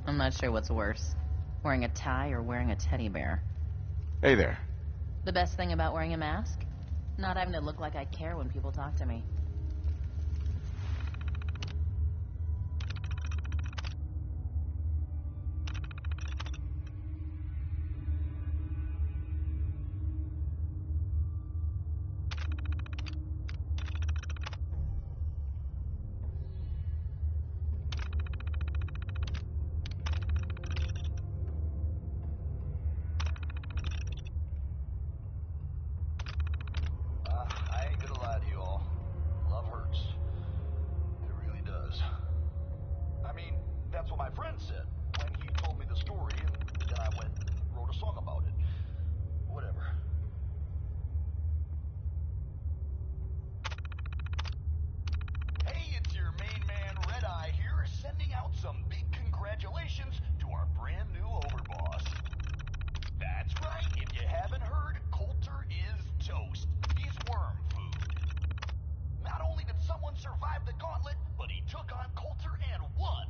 Speaker 7: I'm not sure what's worse, wearing a tie or wearing a teddy bear.
Speaker 2: Hey there.
Speaker 7: The best thing about wearing a mask? Not having to look like I care when people talk to me.
Speaker 17: I ain't gonna lie to you all. Love hurts. It really does. I mean, that's what my friend said when he told me the story, and then I went and wrote a song about it. Whatever. Hey, it's your main man, Red Eye here, sending out some big congratulations to our brand new overboss. That's right, if you haven't heard, Coulter is toast. He's worm food. Not only did someone survive the gauntlet, but he took on Coulter and won.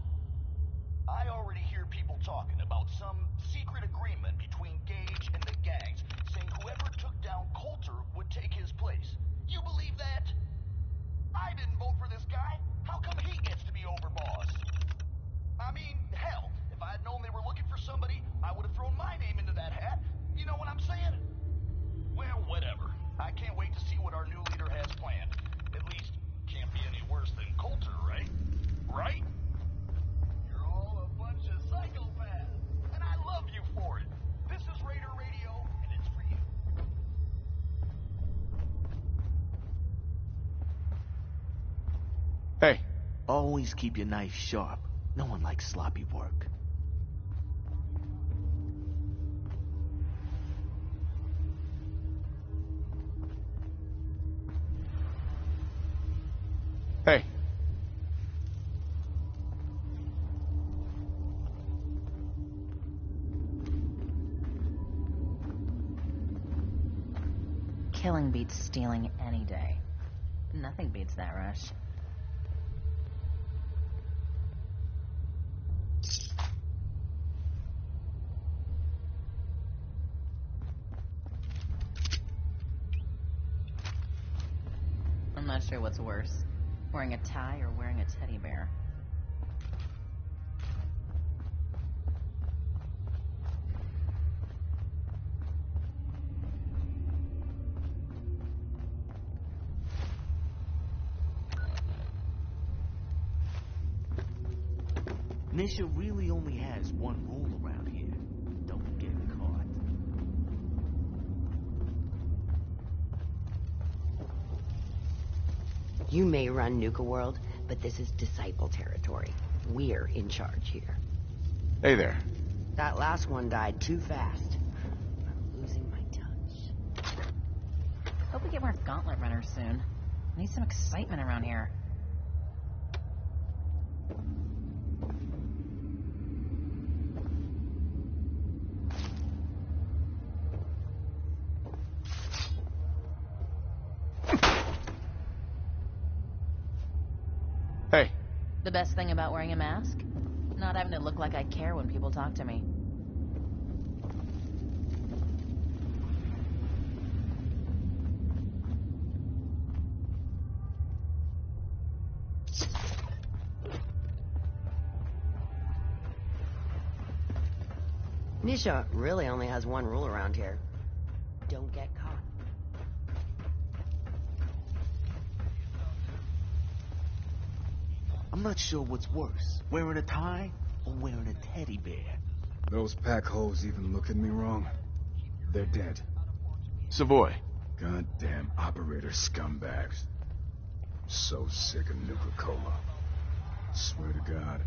Speaker 17: I already hear people talking about some secret agreement between Gage and the gangs, saying whoever took down Coulter would take his place. You believe that? I didn't vote for this guy. How come he gets to be overboss? I mean, hell, if I had known they were looking for somebody, I would have thrown my name into that hat. You know what I'm saying? Well, whatever. I can't wait to see what our new leader has planned. At least, can't be any worse than Coulter, right? Right? You're all a bunch of psychopaths, and I love you for it. This is Raider Radio, and it's for you.
Speaker 2: Hey.
Speaker 4: Always keep your knife sharp. No one likes sloppy work.
Speaker 2: Hey.
Speaker 7: Killing beats stealing any day. Nothing beats that rush. I'm not sure what's worse, wearing a tie or wearing a teddy bear.
Speaker 4: Nisha really only has one rule around here. Don't get caught.
Speaker 1: You may run Nuka World, but this is Disciple territory. We're in charge here.
Speaker 2: Hey there.
Speaker 1: That last one died too fast. I'm losing my touch.
Speaker 7: Hope we get more gauntlet runners soon. Need some excitement around here.
Speaker 2: Hey.
Speaker 7: The best thing about wearing a mask? Not having to look like I care when people talk to me.
Speaker 1: Nisha really only has one rule around here. Don't get caught.
Speaker 4: I'm not sure what's worse, wearing a tie or wearing a teddy bear.
Speaker 16: Those pack holes even look at me wrong. They're dead.
Speaker 2: Savoy.
Speaker 16: Goddamn operator scumbags. So sick of Nuka-Cola. Swear to God,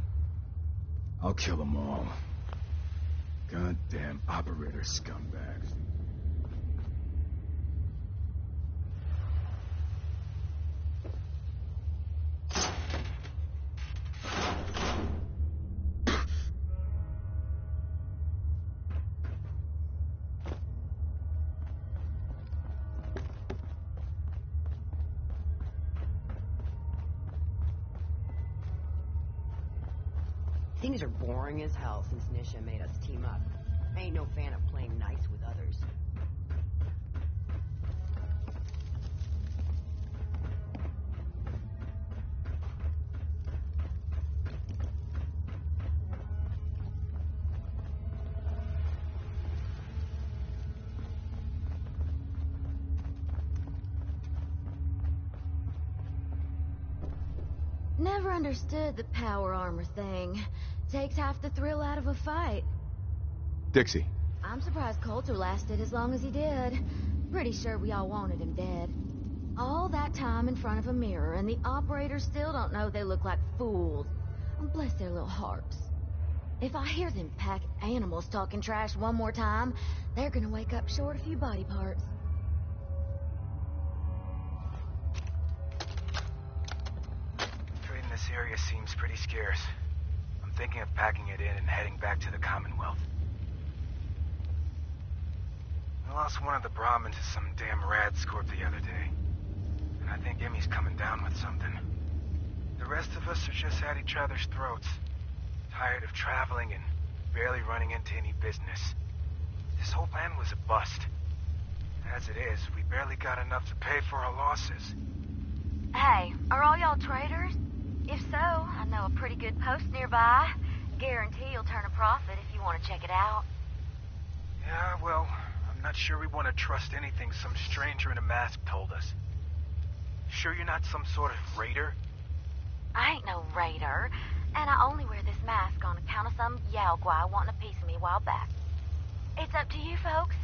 Speaker 16: I'll kill them all. Goddamn operator scumbags.
Speaker 1: Things are boring as hell since Nisha made us team up. I ain't no fan of playing nice with others.
Speaker 15: Never understood the power armor thing. Takes half the thrill out of a fight.
Speaker 2: Dixie.
Speaker 15: I'm surprised Coulter lasted as long as he did. Pretty sure we all wanted him dead. All that time in front of a mirror, and the operators still don't know they look like fools. Bless their little hearts. If I hear them pack animals talking trash one more time, they're gonna wake up short a few body parts.
Speaker 18: Trade in this area seems pretty scarce. I'm thinking of packing it in and heading back to the Commonwealth. I lost one of the Brahmins to some damn rad scorp the other day. And I think Emmy's coming down with something. The rest of us are just at each other's throats. Tired of traveling and barely running into any business. This whole plan was a bust. As it is, we barely got enough to pay for our losses.
Speaker 15: Hey, are all y'all traders? If so, I know a pretty good post nearby. Guarantee you'll turn a profit if you want to check it out.
Speaker 18: Yeah, well, I'm not sure we want to trust anything some stranger in a mask told us. Sure you're not some sort of raider?
Speaker 15: I ain't no raider, and I only wear this mask on account of some Yao guy wanting a piece of me a while back. It's up to you folks.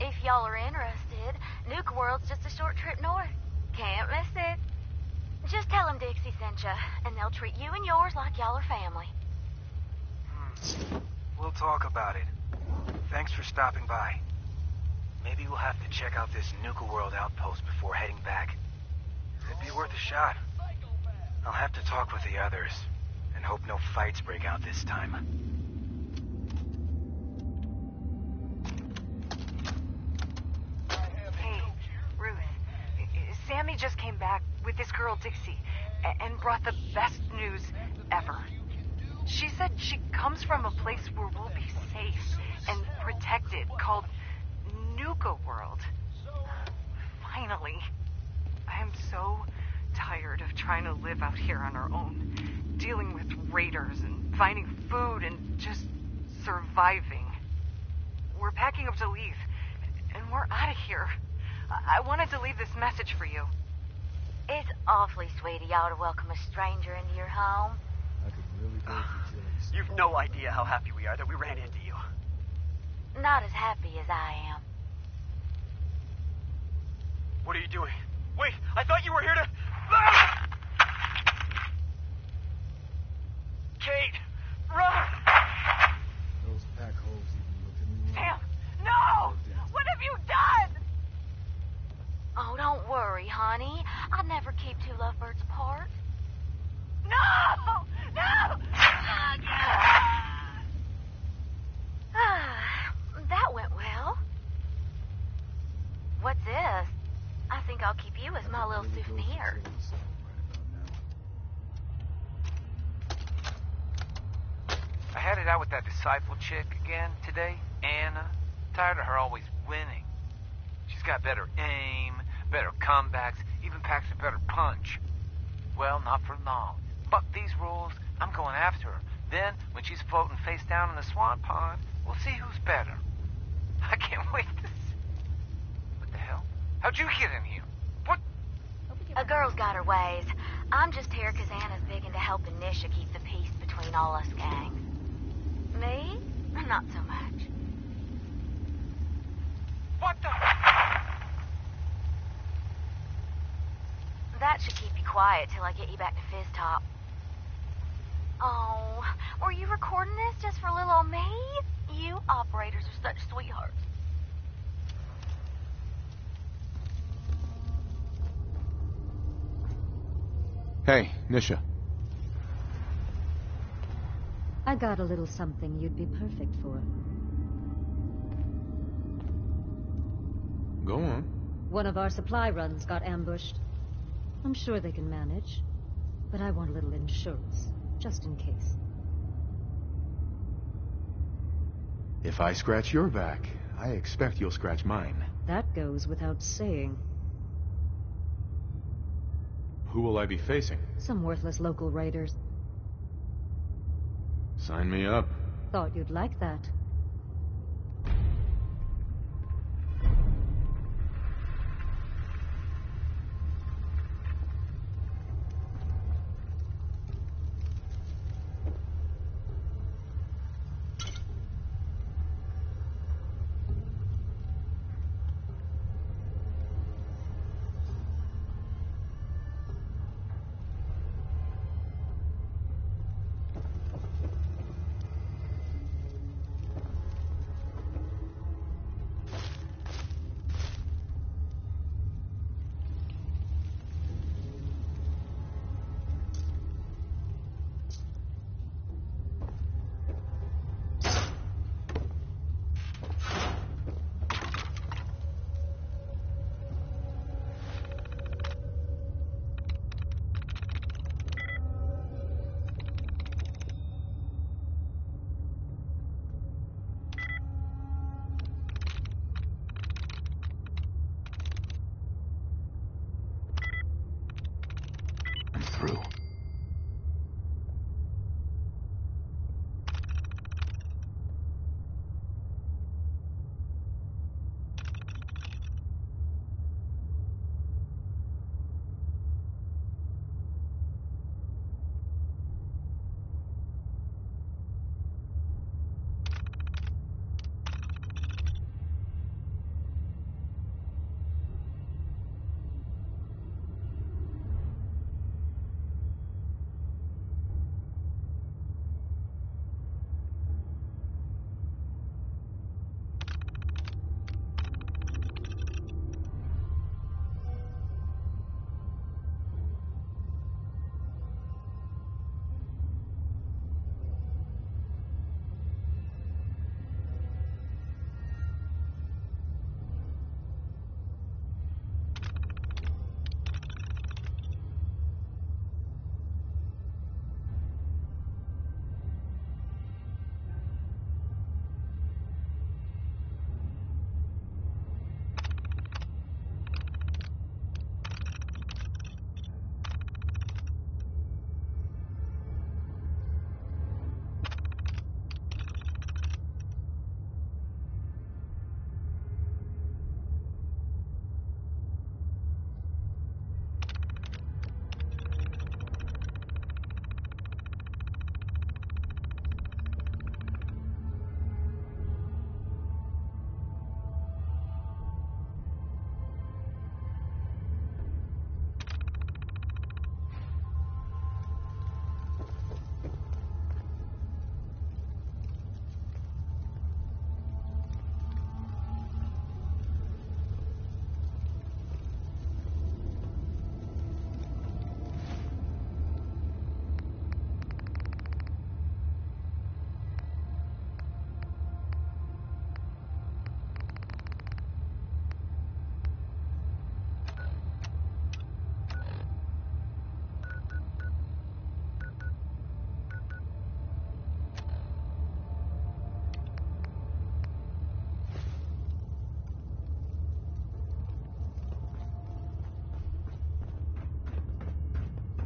Speaker 15: If y'all are interested, Nuka World's just a short trip north. Can't miss it. Just tell them Dixie sent ya, and they'll treat you and yours like y'all are family.
Speaker 18: We'll talk about it. Thanks for stopping by. Maybe we'll have to check out this Nuka World outpost before heading back. It'd be worth a shot. I'll have to talk with the others, and hope no fights break out this time.
Speaker 19: Hey, Ruth. Sammy just came back with this girl, Dixie, and brought the best news ever. She said she comes from a place where we'll be safe and protected, called Nuka World. Finally. I am so tired of trying to live out here on our own, dealing with raiders and finding food and just surviving. We're packing up to leave, and we're out of here. I wanted to leave this message for you.
Speaker 15: It's awfully sweet of y'all to welcome a stranger into your home.
Speaker 16: I could really go for killing someone.
Speaker 20: You've no idea how happy we are that we ran into you.
Speaker 15: Not as happy as I am.
Speaker 20: What are you doing? Wait, I thought you were here to... Ah! Kate, run!
Speaker 16: Those pack holes even look at me wrong.
Speaker 19: Sam, no! What have you done?
Speaker 15: Oh, don't worry, honey. I never keep two lovebirds apart.
Speaker 19: No! No!
Speaker 15: That went well. What's this? I think I'll keep you as my little souvenir.
Speaker 10: I had it out with that disciple chick again today, Anna. Tired of her always winning. She's got better aim, better comebacks, even packs a better punch. Well, not for long. Fuck these rules, I'm going after her. Then, when she's floating face down in the swan pond, we'll see who's better. I can't wait to see. What the hell? How'd you get in here? What?
Speaker 15: A girl's got her ways. I'm just here because Anna's big into helping Nisha keep the peace between all us gangs. Me? Not so much.
Speaker 10: What the?
Speaker 15: That should keep you quiet. quiet till I get you back to Fizz Top. Oh, were you recording this just for little old me? You operators are such sweethearts.
Speaker 2: Hey, Nisha.
Speaker 9: I got a little something you'd be perfect for.
Speaker 2: Go on.
Speaker 9: One of our supply runs got ambushed. I'm sure they can manage, but I want a little insurance, just in case.
Speaker 2: If I scratch your back, I expect you'll scratch mine.
Speaker 9: That goes without saying.
Speaker 2: Who will I be facing?
Speaker 9: Some worthless local raiders.
Speaker 2: Sign me up.
Speaker 9: Thought you'd like that.
Speaker 2: I'm through.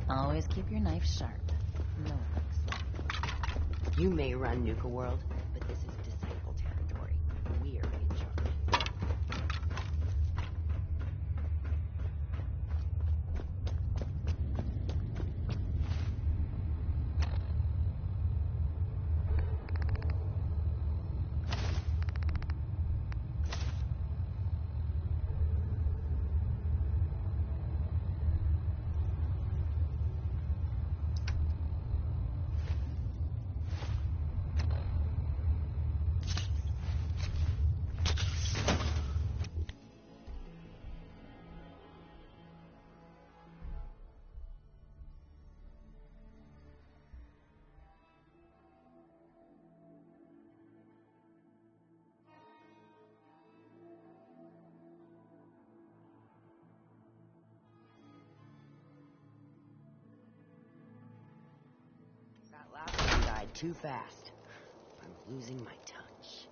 Speaker 3: Always keep your knife sharp. No hooks.
Speaker 1: You may run Nuka World, but this is Disciple territory. We're in charge. too fast. I'm losing my touch.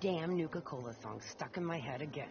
Speaker 1: Damn Nuka-Cola song stuck in my head again.